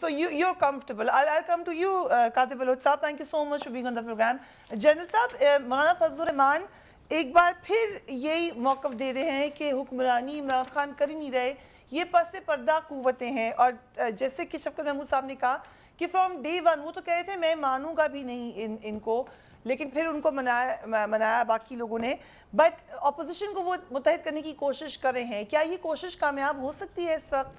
So you're comfortable. I'll come to you, Katib Baloch साहब. Thank you so much for being on the program. General साहब, मौलाना फजल रहमान एक बार फिर यही मौक़िफ़ दे रहे हैं कि हुक्मरानी इमरान खान कर ही नहीं रहे, ये पस पर्दा कुव्वतें हैं। और जैसे कि शफ़क़त महमूद साहब ने कहा कि फ्रॉम डे वन वो तो कह रहे थे मैं मानूंगा भी नहीं इनको, लेकिन फिर उनको मनाया बाकी लोगों ने। बट अपोजिशन को वो मुत्तहिद करने की कोशिश कर रहे हैं, क्या ये कोशिश कामयाब हो सकती है इस वक्त?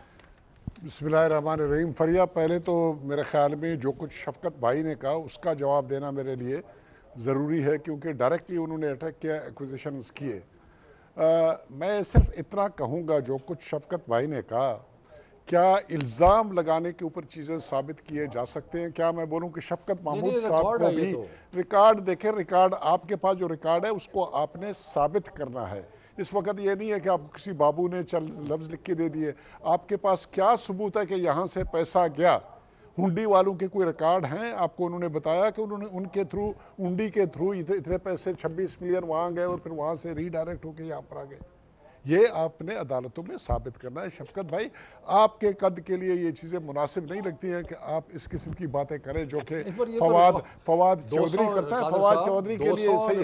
बिस्मिल्लाहिर्रहमानिर्रहीम। फरिया, पहले तो मेरे ख्याल में जो कुछ शफ़क़त भाई ने कहा उसका जवाब देना मेरे लिए ज़रूरी है, क्योंकि डायरेक्टली उन्होंने अटैक किया, एक्विजिशंस किए। मैं सिर्फ इतना कहूँगा, जो कुछ शफ़क़त भाई ने कहा, क्या इल्ज़ाम लगाने के ऊपर चीज़ें साबित किए जा सकते हैं? क्या मैं बोलूँ कि शफ़क़त महमूद साहब को भी रिकॉर्ड देखें, रिकॉर्ड आपके पास जो रिकॉर्ड है उसको आपने साबित करना है। इस वक्त ये नहीं है कि आप किसी बाबू ने चल लफ्ज़ लिख के दे दिए। आपके पास क्या सबूत है कि यहाँ से पैसा गया? हुंडी वालों के कोई रिकॉर्ड हैं? आपको उन्होंने बताया कि उन्होंने उनके थ्रू, हुंडी के थ्रू इतने पैसे 26 मिलियन वहाँ गए और फिर वहाँ से रीडायरेक्ट होकर यहाँ पर आ गए। ये आपने अदालतों में साबित करना है। शफ़क़त भाई, आपके कद के लिए ये चीज़ें मुनासिब नहीं लगती हैं कि आप इस किस्म की बातें करें जो कि फवाद चौधरी करता है। फवाद चौधरी के लिए सही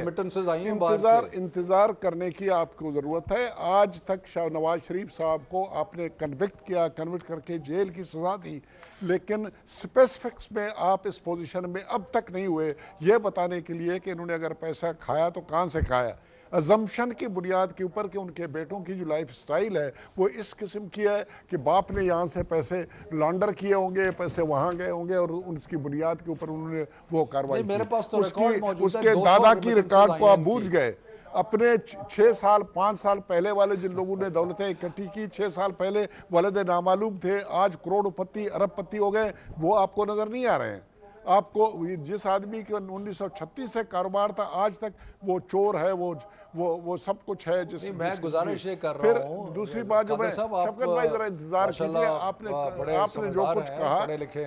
इंतज़ार करने की आपको ज़रूरत है। आज तक नवाज शरीफ साहब को आपने कन्विक्ट करके जेल की सज़ा दी, लेकिन स्पेसिफिक्स में आप इस पोजीशन में अब तक नहीं हुए ये बताने के लिए कि इन्होंने अगर पैसा खाया तो कहाँ से खाया। अजम्पशन की बुनियाद के ऊपर कि उनके बेटों की जो लाइफ स्टाइल है वो इस किस्म की है कि बाप ने यहाँ से पैसे लॉन्डर किए होंगे, पैसे वहाँ गए होंगे और उसकी बुनियाद के ऊपर उन्होंने वो कार्रवाई की। उसके दादा की रिकॉर्ड को आप भूल गए। अपने 6 साल 5 साल पहले वाले जिन लोगों ने दौलतें इकट्ठी की, 6 साल पहले वालिद नामालूम थे, आज करोड़पति अरबपति हो गए, वो आपको नजर नहीं आ रहे हैं। आपको जिस आदमी के 1936 से कारोबार था आज तक, वो चोर है, वो सब कुछ है। मैं गुजारिश ये कर रहा हूं, दूसरी बात जो मैं, शफ़क़त भाई जरा इंतजार कीजिए।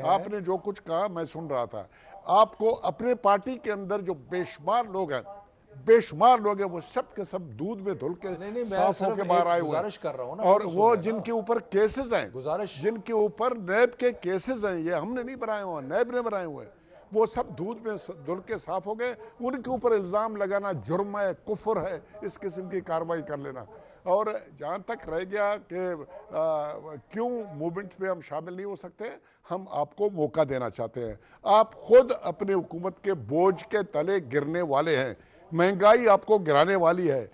आपने जो कुछ कहा मैं सुन रहा था। आपको अपने पार्टी के अंदर जो बेशुमार लोग हैं वो सब के सब दूध में धुल के साफ होकर बाहर आए हुए हैं। और वो जिनके ऊपर केसेस हैं, जिनके ऊपर नैब के केसेस हैं, ये हमने नहीं बनाए हुए, नैब ने बनाए हुए, वो सब दूध में धुल के साफ हो गए। उनके ऊपर इल्ज़ाम लगाना जुर्म है, कुफ्र है, इस किस्म की कार्रवाई कर लेना। और जहाँ तक रह गया कि क्यों मूवमेंट में हम शामिल नहीं हो सकते, हम आपको मौका देना चाहते हैं। आप खुद अपने हुकूमत के बोझ के तले गिरने वाले हैं, महंगाई आपको गिराने वाली है।